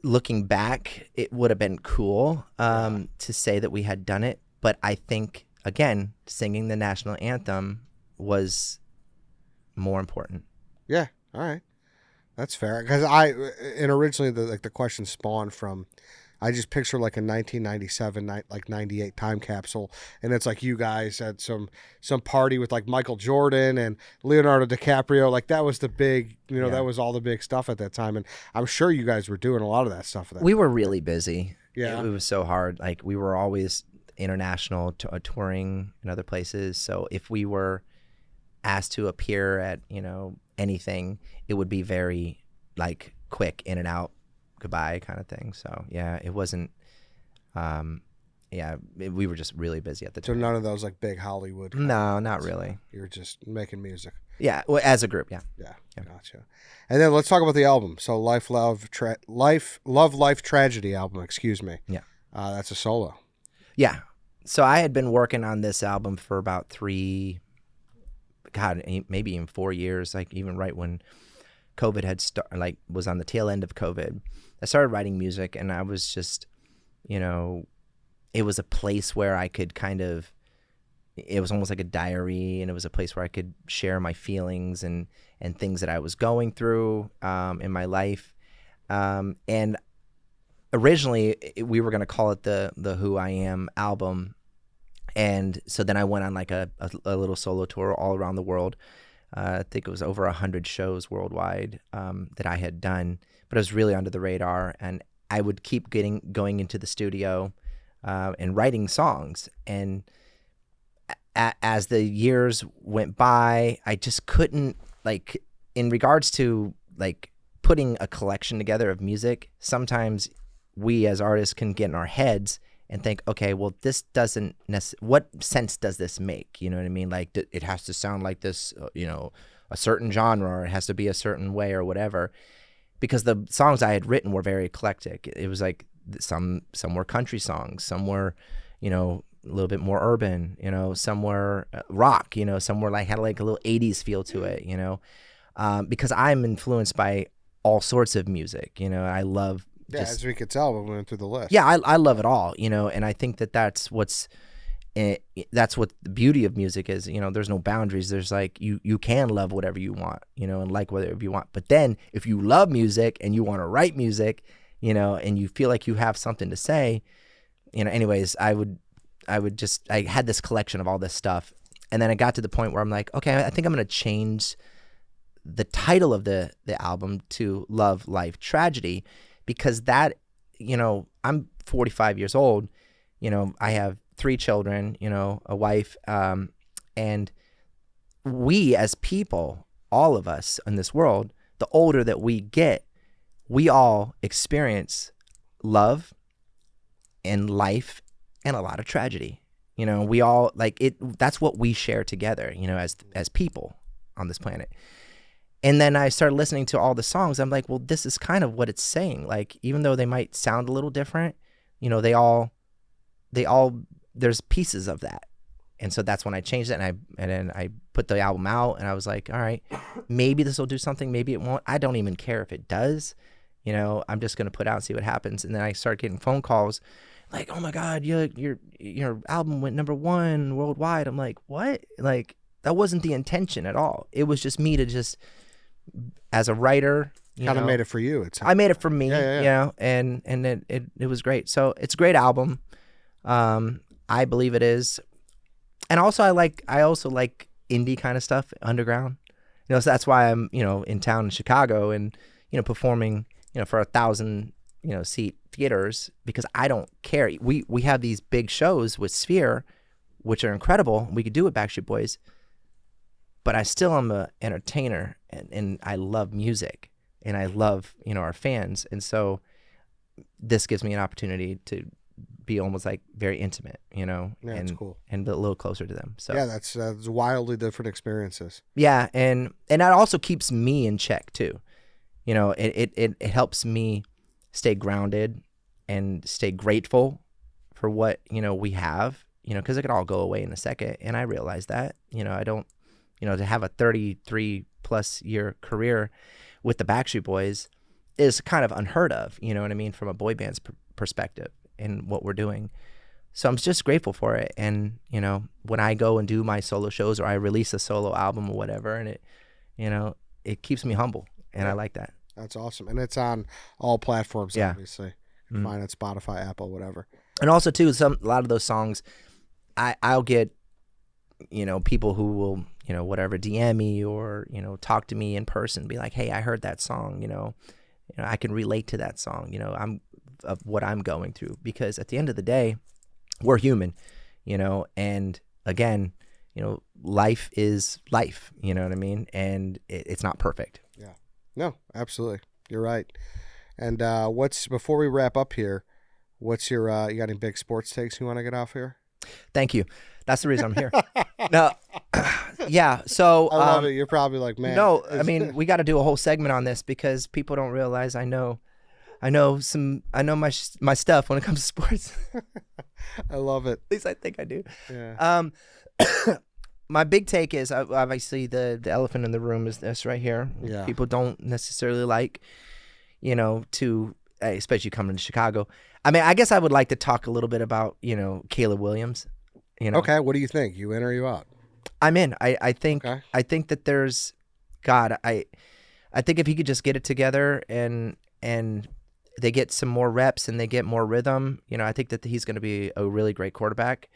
Looking back, it would have been cool to say that we had done it. But I think, again, singing the national anthem was more important. Yeah. All right. That's fair. Because originally the question spawned from, I just picture like a 1997, like 98 time capsule, and it's like you guys at some party with like Michael Jordan and Leonardo DiCaprio. Like that was the big, that was all the big stuff at that time, and I'm sure you guys were doing a lot of that stuff. We were really busy. Yeah, it was so hard. Like we were always international, touring in other places. So if we were asked to appear at anything, it would be very like quick in and out, goodbye kind of thing. So yeah, it wasn't we were just really busy at the time. So none of those like big Hollywood. No, not really. You were just making music. Yeah, well, as a group, yeah. Gotcha. And then let's talk about the album. So Life, Love, Life, Tragedy album, excuse me. Yeah. That's a solo. Yeah. So I had been working on this album for about maybe even 4 years, like even right when COVID had was on the tail end of COVID. I started writing music, and I was just, it was a place where I could it was almost like a diary, and it was a place where I could share my feelings and things that I was going through in my life. And originally we were going to call it the Who I Am album. And so then I went on like a little solo tour all around the world. I think it was over 100 shows worldwide that I had done, but it was really under the radar. And I would keep going into the studio and writing songs. And as the years went by, I just couldn't, like, in regards to like putting a collection together of music, sometimes we as artists can get in our heads and think, okay, well, this doesn't what sense does this make? You know what I mean? Like it has to sound like this, a certain genre, or it has to be a certain way or whatever. Because the songs I had written were very eclectic. It was like some were country songs, some were, a little bit more urban, some were rock, some were had like a little 80s feel to it, because I'm influenced by all sorts of music. I love as we could tell when we went through the list. Yeah, I love it all, and I think that's what the beauty of music is. There's no boundaries. There's like you can love whatever you want, and like whatever you want. But then if you love music and you want to write music, and you feel like you have something to say, anyways, I had this collection of all this stuff, and then I got to the point where I'm like, okay, I think I'm gonna change the title of the album to Love, Life, Tragedy, because that, I'm 45 years old, I have 3 children, a wife, and we as people, all of us in this world, the older that we get, we all experience love and life and a lot of tragedy. We all like it. That's what we share together, as people on this planet. And then I started listening to all the songs. I'm like, well, this is kind of what it's saying. Like, even though they might sound a little different, they all, there's pieces of that. And so that's when I changed it, and then I put the album out, and I was like, all right, maybe this will do something, maybe it won't. I don't even care if it does. I'm just gonna put out and see what happens. And then I started getting phone calls, like, oh my God, your album went #1 worldwide. I'm like, what? Like, that wasn't the intention at all. It was just me to just, as a writer, kind of made it for you. I made it for me, yeah. And it was great. So it's a great album. I believe it is. And also I also like indie kind of stuff, underground. So that's why I'm, in town in Chicago and, performing, for 1,000, seat theaters, because I don't care. We have these big shows with Sphere, which are incredible. We could do with Backstreet Boys, but I still am an entertainer, and I love music, and I love, our fans. And so this gives me an opportunity to be almost like very intimate, Yeah, that's cool. And a little closer to them. So yeah, that's wildly different experiences. Yeah, and that also keeps me in check too. It helps me stay grounded and stay grateful for what, we have, because it could all go away in a second. And I realize that, I don't, to have a 33 plus year career with the Backstreet Boys is kind of unheard of, you know what I mean, from a boy band's perspective and what we're doing. So I'm just grateful for it. And, when I go and do my solo shows, or I release a solo album or whatever, and it, it keeps me humble, and I like that. That's awesome. And it's on all platforms, Yeah. obviously. You can find it Spotify, Apple, whatever. And also too, a lot of those songs, I'll get, people who will, whatever, DM me or, talk to me in person, be like, hey, I heard that song, I can relate to that song, I'm of what I'm going through, because at the end of the day, we're human, and again, life is life, you know what I mean? And it's not perfect. Yeah. No, absolutely. You're right. And before we wrap up here, what's your, you got any big sports takes you want to get off here? Thank you. That's the reason I'm here. No, yeah. So I love it. You're probably like, man. No, I mean, we got to do a whole segment on this, because people don't realize I know my stuff when it comes to sports. I love it. At least I think I do. Yeah. My big take is, obviously the elephant in the room is this right here. Yeah. People don't necessarily like, especially coming to Chicago. I mean, I guess I would like to talk a little bit about, Caleb Williams. Okay. What do you think? You in or you out? I'm in. I think Okay. I think that there's, God, I think if he could just get it together and they get some more reps and they get more rhythm, I think that he's going to be a really great quarterback.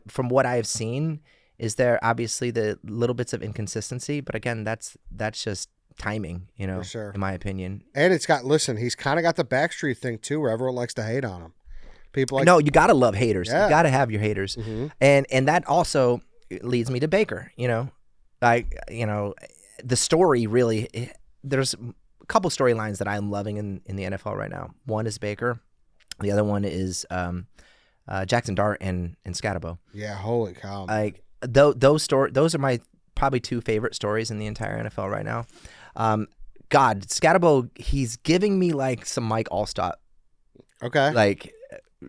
From what I have seen, is there obviously the little bits of inconsistency, but again, that's just timing, For sure. in my opinion. And he's kind of got the Backstreet thing too, where everyone likes to hate on him. People like, No, you got to love haters. Yeah. You got to have your haters. Mhm. And that also leads me to Baker, the story really, there's a couple storylines that I'm loving in the NFL right now. One is Baker. The other one is Jackson Dart and Scatabo. Yeah, holy cow. Like those are my probably two favorite stories in the entire NFL right now. God, Scatabo, he's giving me like some Mike Allstott, Okay. like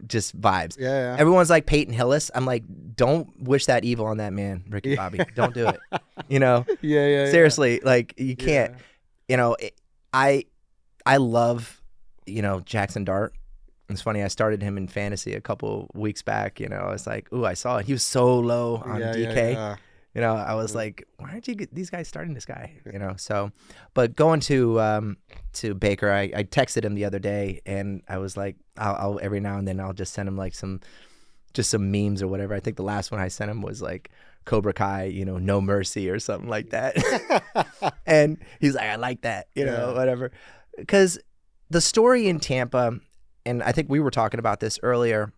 just vibes. Yeah. Everyone's like Peyton Hillis. I'm like, don't wish that evil on that man, Ricky Bobby. Don't do it. You know? Yeah. Seriously, like you can't. You know, I love, you know, Jackson Dart. It's funny. I started him in fantasy a couple weeks back. You know, I was like, ooh, I saw it. He was so low on DK. Yeah. You know, I was like, why aren't you get these guys starting this guy? You know, so, but going to Baker, I texted him the other day, and I was like, I'll every now and then I'll just send him like some memes or whatever. I think the last one I sent him was like Cobra Kai, you know, no mercy or something like that. And he's like, I like that, you know, whatever. Because the story in Tampa, and I think we were talking about this earlier,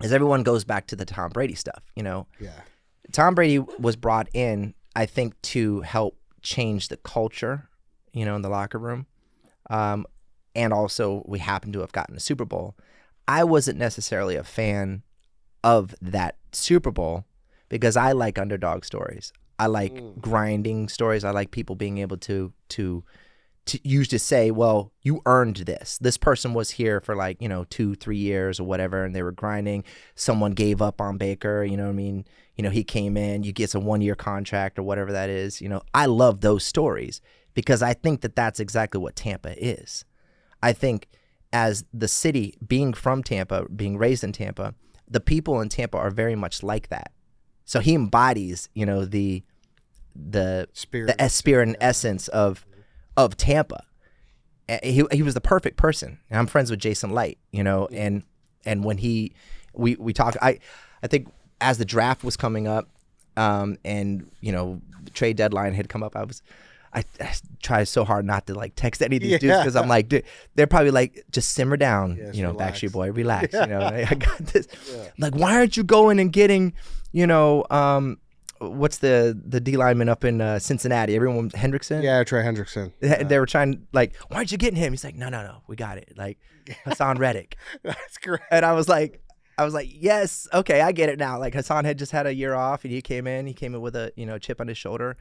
is everyone goes back to the Tom Brady stuff, you know. Yeah. Tom Brady was brought in, I think, to help change the culture, you know, in the locker room. And also, we happened to have gotten a Super Bowl. I wasn't necessarily a fan of that Super Bowl because I like underdog stories. I like grinding stories. I like people being able to used to say, well, you earned this. This person was here for like, you know, 2-3 years or whatever, and they were grinding. Someone gave up on Baker, you know what I mean? You know, he came in, you get a 1-year contract or whatever that is. You know, I love those stories because I think that that's exactly what Tampa is. I think as the city, being from Tampa, being raised in Tampa, the people in Tampa are very much like that. So he embodies, you know, the spirit and essence of Tampa. He was the perfect person. And I'm friends with Jason Light, you know, and when we talk, I think as the draft was coming up, and you know, the trade deadline had come up, I try so hard not to like text any of these dudes because I'm like, dude, they're probably like, just simmer down, you know, relax. Backstreet Boy, relax, you know, I got this. Like, why aren't you going and getting, you know, what's the D lineman up in Cincinnati? Everyone, Hendrickson? Yeah, Trey Hendrickson. They were trying, like, why aren't you getting him? He's like, no, we got it. Like, Hassan Reddick. That's great. And I was like, yes, okay, I get it now. Like, Hassan had just had a year off, and he came in with a, you know, chip on his shoulder.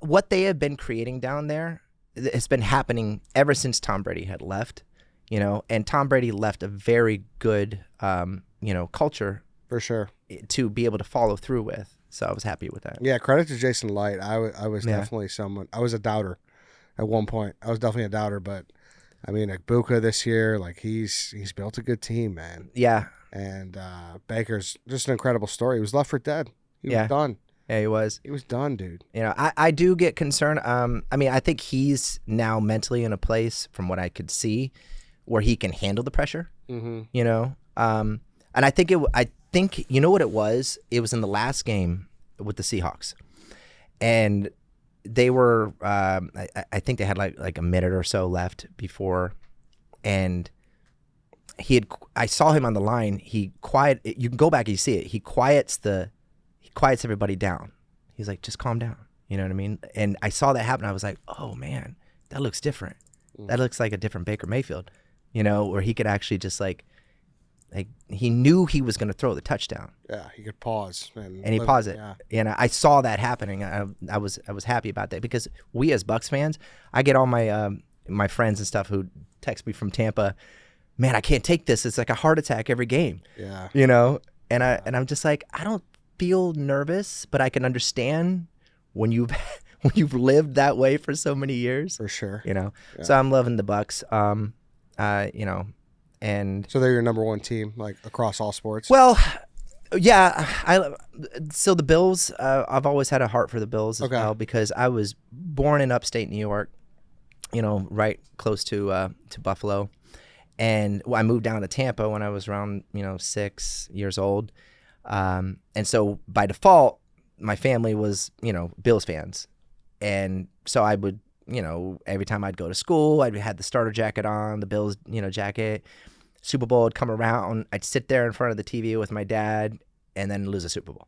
What they have been creating down there, it's been happening ever since Tom Brady had left, you know, and Tom Brady left a very good, you know, culture for sure to be able to follow through with. So I was happy with that. Yeah, credit to Jason Light. I was definitely someone. I was a doubter at one point. I was definitely a doubter, but I mean, like Buka this year, like he's built a good team, man. Yeah. And Baker's just an incredible story. He was left for dead. He was done. Yeah, he was. He was done, dude. You know, I do get concerned. I mean, I think he's now mentally in a place, from what I could see, where he can handle the pressure. Mm-hmm. You know, and I think you know what it was? It was in the last game with the Seahawks, and they were. I think they had like a minute or so left before, and I saw him on the line. You can go back and you see it. He quiets everybody down. He's like, just calm down. You know what I mean? And I saw that happen. I was like, oh man, that looks different. That looks like a different Baker Mayfield, you know, where he could actually just like he knew he was going to throw the touchdown. Yeah, he could pause and he paused it. Yeah. And I saw that happening. I was happy about that because we as Bucs fans, I get all my my friends and stuff who text me from Tampa. Man, I can't take this. It's like a heart attack every game. Yeah, you know. And I'm just like, I don't feel nervous, but I can understand when you've lived that way for so many years. For sure. You know. Yeah. So I'm loving the Bucs. You know, and so they're your number one team, like across all sports. Well, yeah. So the Bills. I've always had a heart for the Bills as well because I was born in upstate New York. You know, right close to Buffalo, and I moved down to Tampa when I was around 6 years old. And so by default, my family was, Bills fans. And so I would, every time I'd go to school, I'd had the starter jacket on, the Bills, jacket. Super Bowl would come around. I'd sit there in front of the TV with my dad and then lose a Super Bowl.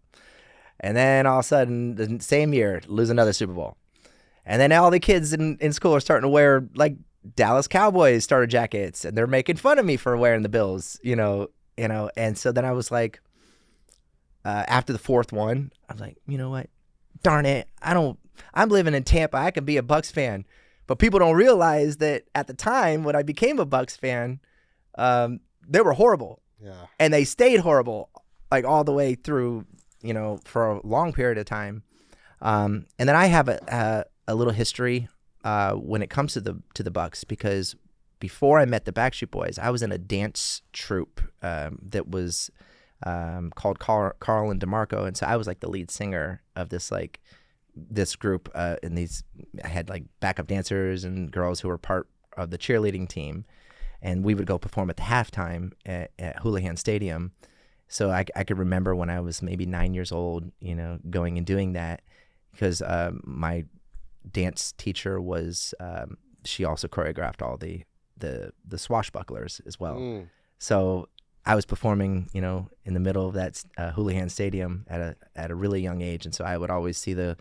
And then all of a sudden, the same year, lose another Super Bowl. And then all the kids in school are starting to wear like Dallas Cowboys starter jackets, and they're making fun of me for wearing the Bills, you know. And so then I was like, after the fourth one, I was like, you know what? Darn it. I'm living in Tampa. I can be a Bucks fan. But people don't realize that at the time when I became a Bucks fan, they were horrible. Yeah. And they stayed horrible, like all the way through, you know, for a long period of time. And then I have a little history when it comes to the Bucks, because before I met the Backstreet Boys, I was in a dance troupe that was called Carl and DeMarco, and so I was like the lead singer of this group. And I had like backup dancers and girls who were part of the cheerleading team, and we would go perform at the halftime at Houlihan Stadium. So I could remember when I was maybe 9 years old, you know, going and doing that, because my dance teacher was she also choreographed all the swashbucklers as well. So I was performing, you know, in the middle of that Houlihan Stadium at a really young age, and so I would always see the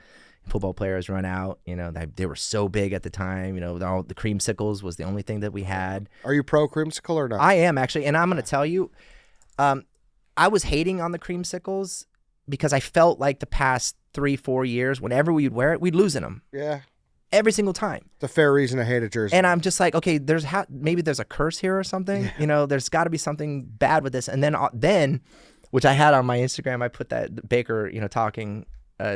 football players run out. You know, they were so big at the time. You know, all the creamsicles was the only thing that we had. Are you pro creamsicle or not? I am, actually, and I'm going to tell you, I was hating on the creamsicles because I felt like the past 3-4 years, whenever we would wear it, we'd lose in them. Yeah. Every single time. It's a fair reason to hate a jersey. And I'm just like, okay, maybe there's a curse here or something. Yeah. You know, there's got to be something bad with this. And then, which I had on my Instagram, I put that Baker, you know, talking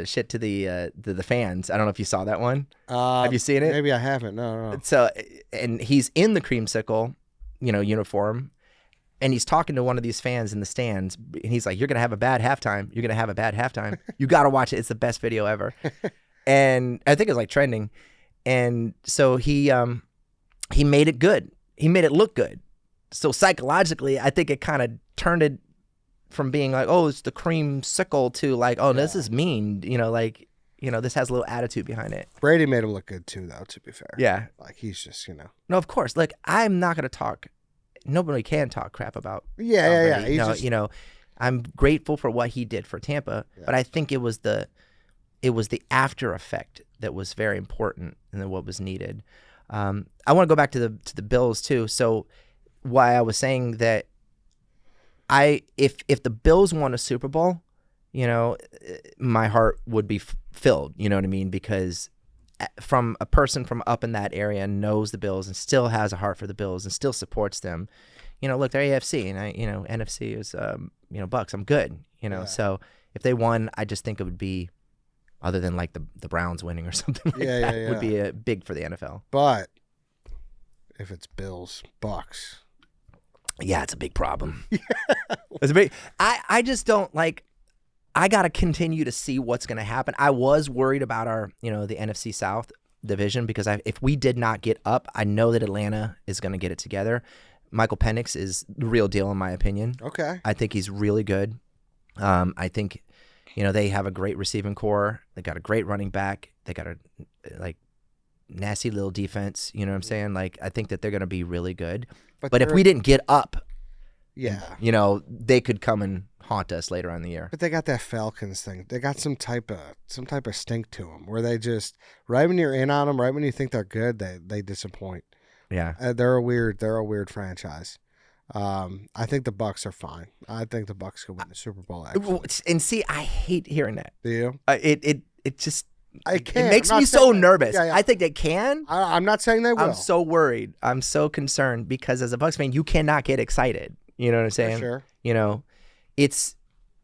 shit to the fans. I don't know if you saw that one. Have you seen it? Maybe I haven't. No. So, and he's in the creamsicle, you know, uniform, and he's talking to one of these fans in the stands, and he's like, "You're gonna have a bad halftime. You're gonna have a bad halftime. You got to watch it. It's the best video ever." And I think it was like trending. And so he made it good. He made it look good. So psychologically, I think it kind of turned it from being like, oh, it's the creamsicle, to like, oh, this is mean. You know, like, you know, this has a little attitude behind it. Brady made him look good too, though, to be fair. Yeah. Like, he's just, you know. No, of course. Like, I'm not going to talk. Nobody can talk crap about. Yeah. You know, I'm grateful for what he did for Tampa, but I think it was the after effect that was very important and then what was needed. I want to go back to the Bills too. So why I was saying that if the Bills won a Super Bowl, you know, my heart would be filled, you know what I mean? Because from a person from up in that area knows the Bills and still has a heart for the Bills and still supports them. You know, look, they're AFC, and NFC is, you know, Bucks. I'm good, you know. Yeah. So if they won, I just think it would be, other than like the Browns winning or something like that, would be big for the NFL. But if it's Bills, Bucks. Yeah, it's a big problem. It's a big. I just don't like. I got to continue to see what's going to happen. I was worried about our, you know, the NFC South division, because if we did not get up, I know that Atlanta is going to get it together. Michael Penix is the real deal in my opinion. Okay. I think he's really good. I think, you know, they have a great receiving core. They got a great running back. They got a like nasty little defense. You know what I'm saying? Like, I think that they're going to be really good. But if we didn't get up, you know, they could come and haunt us later on in the year. But they got that Falcons thing. They got some type of stink to them, where they just, right when you're in on them, right when you think they're good, they disappoint. Yeah, they're a weird franchise. I think the Bucks are fine. I think the Bucks could win the Super Bowl. Actually. And see, I hate hearing that. Do you? It just it makes me so nervous. Yeah. I think they can. I'm not saying they will. I'm so worried. I'm so concerned, because as a Bucks fan, you cannot get excited. You know what I'm saying? For sure. You know,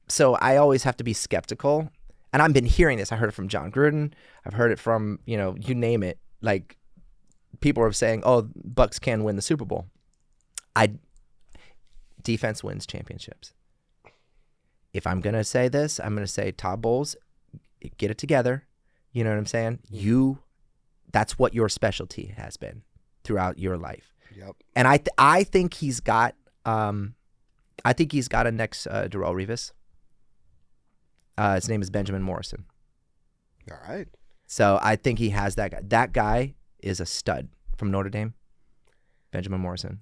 so I always have to be skeptical. And I've been hearing this. I heard it from John Gruden. I've heard it from, you know, you name it. Like, people are saying, oh, Bucks can win the Super Bowl. Defense wins championships. If I'm going to say this, I'm going to say, Todd Bowles, get it together. You know what I'm saying? That's what your specialty has been throughout your life. Yep. And I think he's got a next Darrelle Revis. His name is Benjamin Morrison. All right. So I think he has that guy. That guy is a stud from Notre Dame. Benjamin Morrison,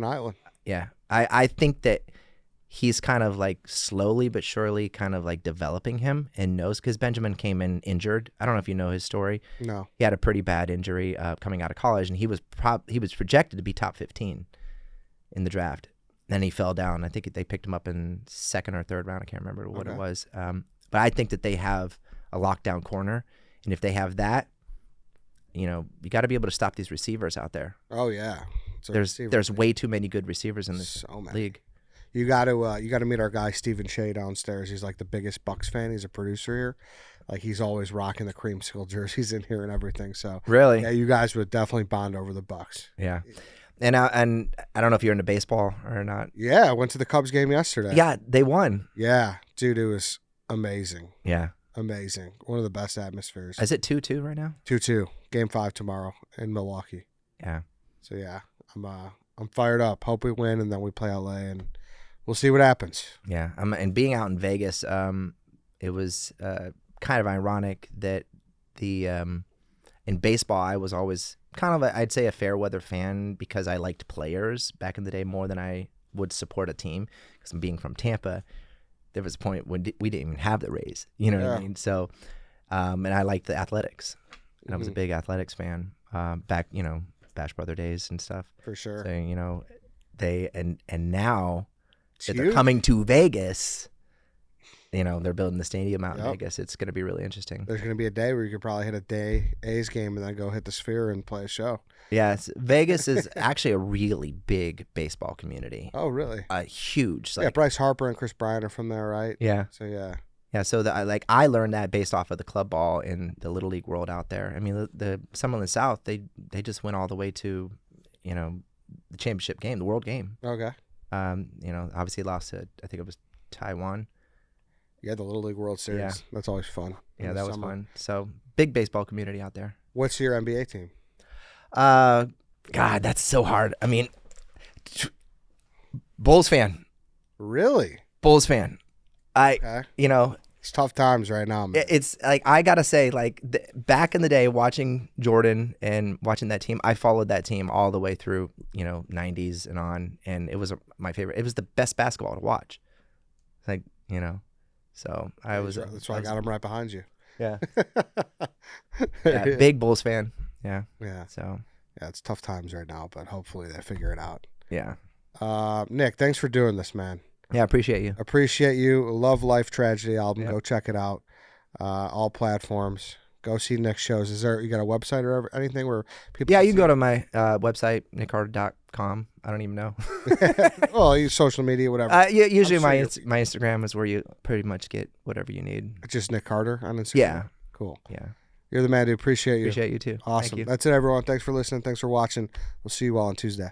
Island. Yeah. I think that he's kind of like slowly but surely kind of like developing him, and knows, because Benjamin came in injured. I don't know if you know his story. No. He had a pretty bad injury coming out of college, and he was projected to be top 15 in the draft. then he fell down. I think they picked him up in second or third round. I can't remember what it Okay. was. But I think that they have a lockdown corner, and if they have that, you know, you got to be able to stop these receivers out there. Oh yeah. There's way too many good receivers in this so many. league. You got to meet our guy Stephen Shea downstairs. He's like the biggest Bucks fan. He's a producer here. Like he's always rocking the creamsicle jerseys in here and everything. So Really? yeah, you guys would definitely bond over the Bucks. Yeah. And I don't know if you're into baseball or not. Yeah, I went to the Cubs game yesterday. Yeah, they won. Yeah, dude, it was amazing. Yeah. Amazing. One of the best atmospheres. Is it 2-2 right now? 2-2. Game 5 tomorrow in Milwaukee. Yeah. So yeah, I'm fired up. Hope we win and then we play LA and we'll see what happens. Yeah. And being out in Vegas, it was kind of ironic that in baseball I was always kind of I'd say a fair weather fan because I liked players back in the day more than I would support a team because being from Tampa, there was a point when we didn't even have the Rays, you know what I mean? So, and I liked the Athletics. And I was a big Athletics fan back, you know, Bash Brother days and stuff. For sure. So, you know, they and now It's that they're huge. coming to Vegas, you know, they're building the stadium out in Yep. Vegas. It's going to be really interesting. There's going to be a day where you could probably hit a day A's game and then go hit the Sphere and play a show. Yes, Vegas is actually a really big baseball community. Oh, really? Huge. Yeah, Bryce Harper and Chris Bryant are from there, right? Yeah. So yeah. Yeah, so I learned that based off of the club ball in the Little League world out there. I mean, some in the South, they just went all the way to, you know, the championship game, the World Game. Okay. You know, obviously lost to, I think it was Taiwan. Yeah, the Little League World Series. Yeah. That's always fun. Yeah, in the that was summer. fun. So big baseball community out there. What's your NBA team? God, that's so hard. I mean, Bulls fan. Really? Bulls fan. Okay. You know, It's tough times right now, man. it's like I gotta say, like back in the day, watching Jordan and watching that team, I followed that team all the way through, you know, '90s and on, and it was my favorite. It was the best basketball to watch. Like, you know, so I was. That's why I got him right behind you. Yeah. Yeah, big Bulls fan. Yeah. Yeah. So. Yeah, it's tough times right now, but hopefully they figure it out. Yeah. Nick, thanks for doing this, man. Yeah, appreciate you. Appreciate you. Love Life Tragedy album. Yep. Go check it out. All platforms. Go see Nick's shows. You got a website or anything where people? Yeah, you can go to my website, nickcarter.com. I don't even know. Well, you social media, whatever. Usually I'm my sure my Instagram is where you pretty much get whatever you need. Just Nick Carter on Instagram. Yeah. Cool. Yeah. You're the man, dude. Appreciate you. Appreciate you too. Awesome. Thank you. That's it, everyone. Thanks for listening. Thanks for watching. We'll see you all on Tuesday.